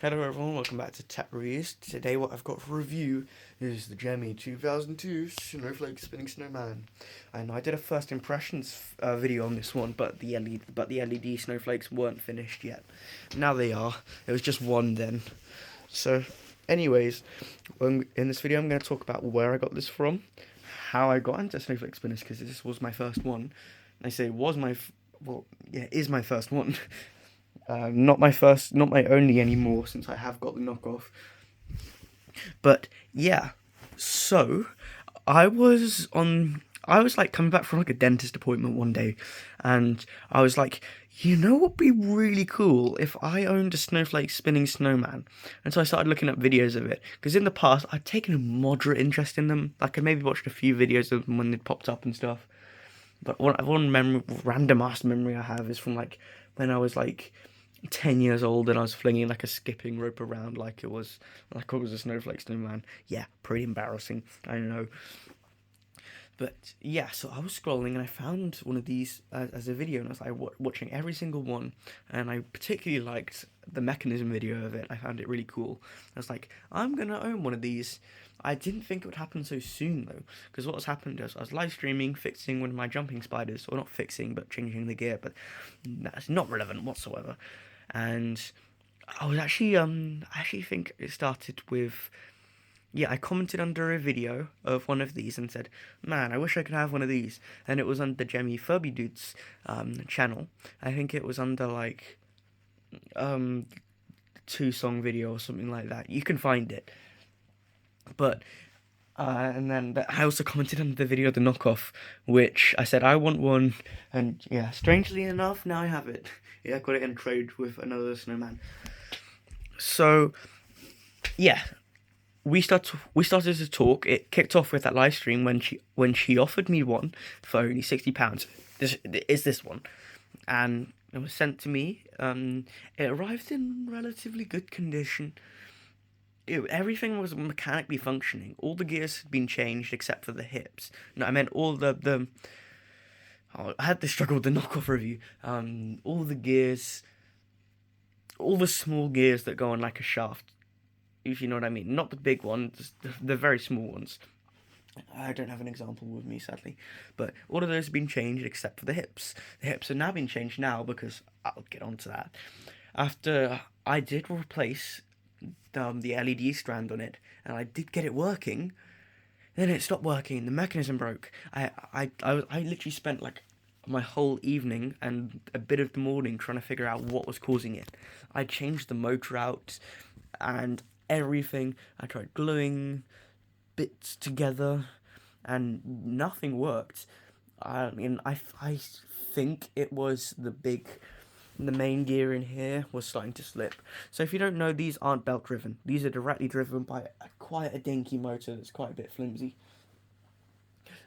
Hello everyone, welcome back to Tech Reviews. Today what I've got for review is the Gemmy 2002 Snowflake Spinning Snowman. And I did a first impressions video on this one, but the LED snowflakes weren't finished yet. Now they are. It was just one then. So anyways, in this video I'm going to talk about where I got this from, how I got into snowflake spinners, because this was my first one. I say it was my, it is my first one. Not my only anymore, since I have got the knockoff. But yeah, so I was like coming back from like a dentist appointment one day, and I was like, you know what would be really cool if I owned a snowflake spinning snowman? And so I started looking up videos of it, because in the past I'd taken a moderate interest in them. Like I maybe watched a few videos of them when they'd popped up and stuff. But random ass memory I have is from like when I was like 10 years old and I was flinging like a skipping rope around like it was a snowflake snowman. Yeah, pretty embarrassing, I know. But yeah, so I was scrolling and I found one of these as a video, and I was like watching every single one, and I particularly liked the mechanism video of it. I found it really cool. I was like, I'm gonna own one of these. I didn't think it would happen so soon though, because what was happened is I was live streaming, fixing one of my jumping spiders, or not fixing, but changing the gear, but that's not relevant whatsoever. And I was actually I actually think it started with, yeah, I commented under a video of one of these and said, man, I wish I could have one of these. And it was under Jemmy Furby Dude's channel. I think it was under like 2-song video or something like that. You can find it. But and then I also commented on the video of the knockoff, which I said I want one, and yeah, strangely enough, now I have it. Yeah, I got it in trade with another snowman. So yeah, we started to talk. It kicked off with that live stream when she offered me one for only £60. This one, and it was sent to me. It arrived in relatively good condition. Everything was mechanically functioning. All the gears had been changed except for the hips. No, I meant all the. Oh, I had to struggle with the knockoff review. All the gears, all the small gears that go on like a shaft, if you know what I mean. Not the big ones, the very small ones. I don't have an example with me, sadly. But all of those have been changed except for the hips. The hips have now been changed now, because I'll get onto that. After I did replace the LED strand on it, and I did get it working, then it stopped working. The mechanism broke. I literally spent like my whole evening and a bit of the morning trying to figure out what was causing it. I changed the motor out and everything. I tried gluing bits together, and nothing worked. I mean, I think it was the main gear in here was starting to slip. So if you don't know, these aren't belt driven. These are directly driven by quite a dinky motor that's quite a bit flimsy.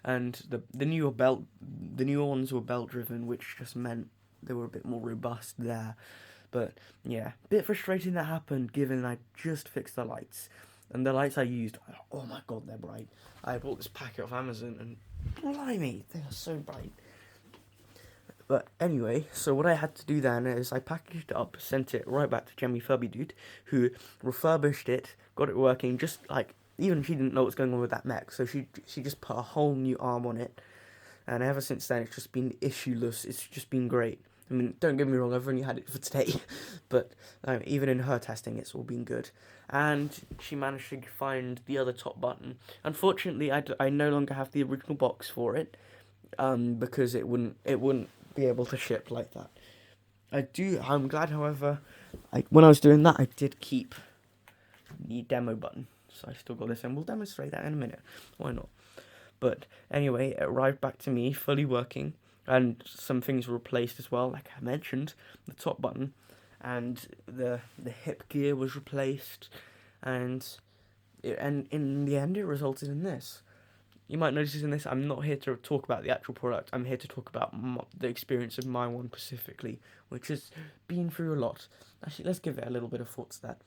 And the newer ones were belt driven, which just meant they were a bit more robust there. But yeah, a bit frustrating that happened, given I just fixed the lights. And the lights I used, oh my god, they're bright. I bought this packet off Amazon, and blimey, they are so bright. But anyway, so what I had to do then is I packaged it up, sent it right back to Jemmy Furby Dude, who refurbished it, got it working, just like, even she didn't know what's going on with that mech, so she just put a whole new arm on it, and ever since then it's just been issueless. It's just been great. I mean, don't get me wrong, I've only had it for today, but even in her testing, it's all been good. And she managed to find the other top button. Unfortunately, I no longer have the original box for it, because it wouldn't be able to ship like that. I'm glad, however, when I was doing that, I did keep the demo button, so I still got this, and we'll demonstrate that in a minute. Why not? But anyway, it arrived back to me fully working, and some things were replaced as well, like I mentioned, the top button, and the hip gear was replaced, and in the end, it resulted in this. You might notice in this, I'm not here to talk about the actual product. I'm here to talk about the experience of my one specifically, which has been through a lot. Actually, let's give it a little bit of thought to that.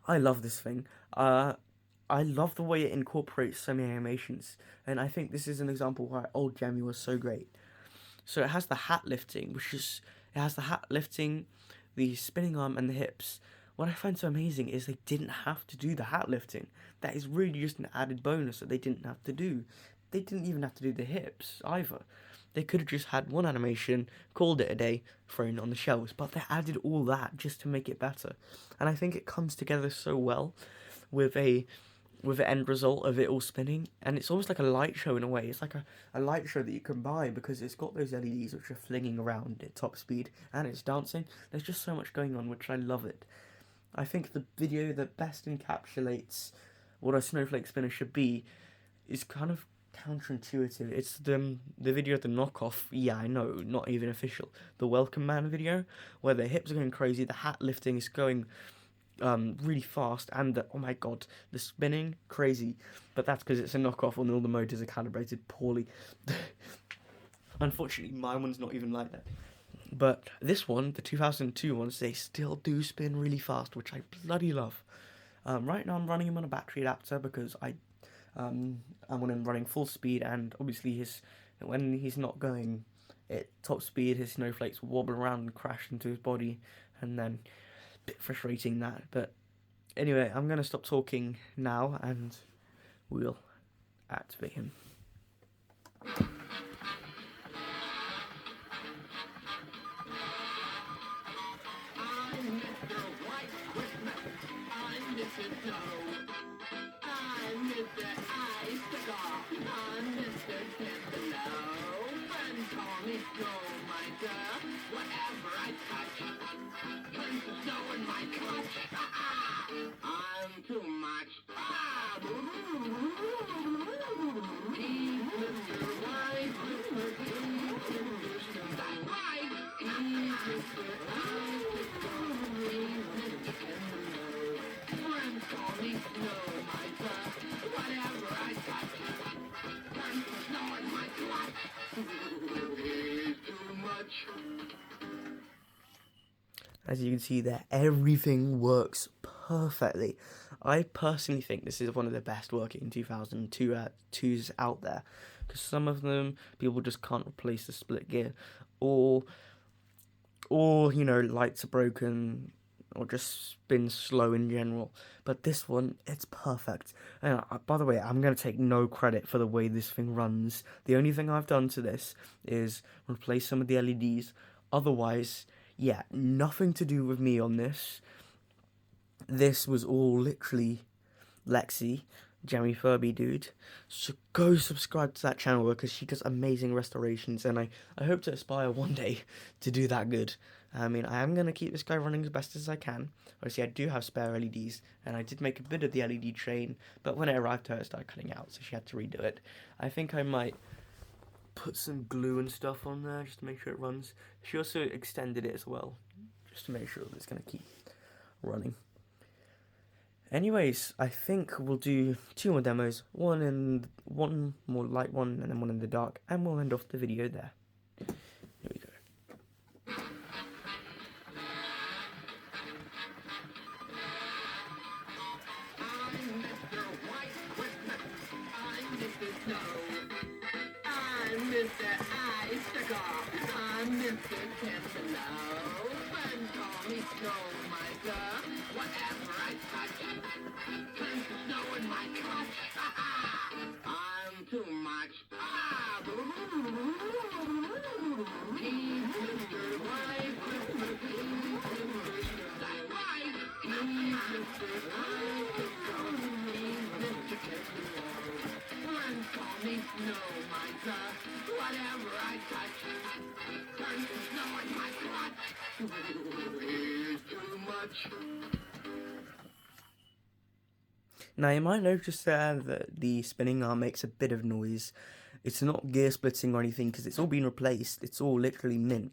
I love this thing. I love the way it incorporates so many animations, and I think this is an example why old Jammy was so great. So it has the hat lifting, the spinning arm and the hips, what I find so amazing is they didn't have to do the hat lifting. That is really just an added bonus that they didn't have to do. They didn't even have to do the hips either. They could have just had one animation, called it a day, thrown it on the shelves, but they added all that just to make it better. And I think it comes together so well with the end result of it all spinning, and it's almost like a light show in a way. It's like a light show that you can buy because it's got those LEDs which are flinging around at top speed and it's dancing. There's just so much going on, which I love it. I think the video that best encapsulates what a snowflake spinner should be is kind of counterintuitive. It's the video of the knockoff, yeah, I know, not even official, the Welcome Man video, where the hips are going crazy, the hat lifting is going really fast, and oh my god, the spinning, crazy. But that's because it's a knockoff and all the motors are calibrated poorly. Unfortunately, my one's not even like that. But this one, the 2002 ones, they still do spin really fast, which I bloody love. Right now I'm running him on a battery adapter because I want him running full speed, and obviously when he's not going at top speed, his snowflakes wobble around and crash into his body, and then a bit frustrating that. But anyway, I'm going to stop talking now and we'll activate him. Whatever I touch, turns to snow in my clutch. I'm too much. He's Mr. White, that's right. He's Mr. Friends call me Snow Miser. Whatever I touch, turns to snow in my clutch. He's too much. As you can see there, everything works perfectly. I personally think this is one of the best working 2002s out there, because some of them people just can't replace the split gear, or you know, lights are broken, or just spin slow in general. But this one, it's perfect. And by the way, I'm going to take no credit for the way this thing runs. The only thing I've done to this is replace some of the LEDs. Otherwise, yeah, nothing to do with me on this. This was all literally Lexi, Jamie Furby dude. So go subscribe to that channel because she does amazing restorations, and I hope to aspire one day to do that good. I mean, I am going to keep this guy running as best as I can. Obviously, I do have spare LEDs, and I did make a bit of the LED train, but when it arrived to her, it started cutting out, so she had to redo it. I think I might put some glue and stuff on there just to make sure it runs. She also extended it as well, just to make sure that it's going to keep running. Anyways, I think we'll do 2 more demos, one more light one, and then one in the dark, and we'll end off the video there. Here we go. I'm Mr. White Christmas. I'm Mr. Snow. I'm Mr. Icicle. I'm Mr. Cantaloupe. Friends call me Snow Miser. Whatever I touch, turns to snow in my clutch. I'm too much. He's Mr. White Christmas. That's right. He's Mr. Icicle. He's Mr. Cantaloupe. Friends call me Snow Miser. Whatever I touch, turns to snow in my clutch. He's too much. Now you might notice there that the spinning arm makes a bit of noise. It's not gear splitting or anything because it's all been replaced. It's all literally mint.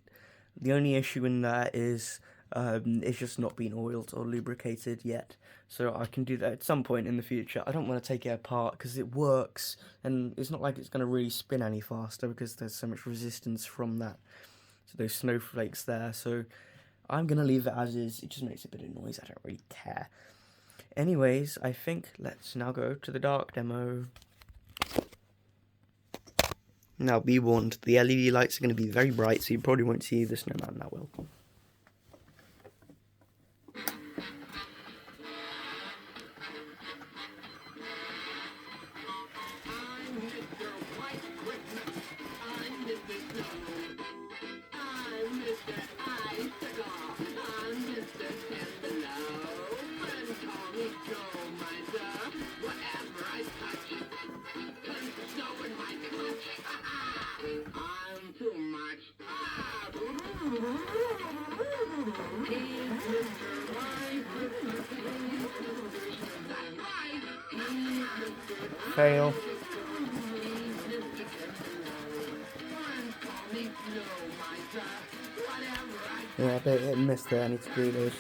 The only issue in that is it's just not been oiled or lubricated yet. So I can do that at some point in the future. I don't want to take it apart because it works, and it's not like it's going to really spin any faster because there's so much resistance from that. So those snowflakes there. So I'm going to leave it as is. It just makes a bit of noise. I don't really care. Anyways, I think let's now go to the dark demo. Now be warned, the LED lights are going to be very bright, so you probably won't see the snowman that well. fail. Yeah, but it missed there. I need to do those.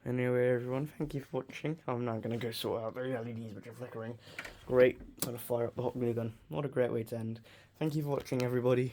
Anyway, everyone, thank you for watching. I'm now going to go sort out the LEDs which are flickering. Great. I'm going to fire up the hot glue gun. What a great way to end. Thank you for watching, everybody.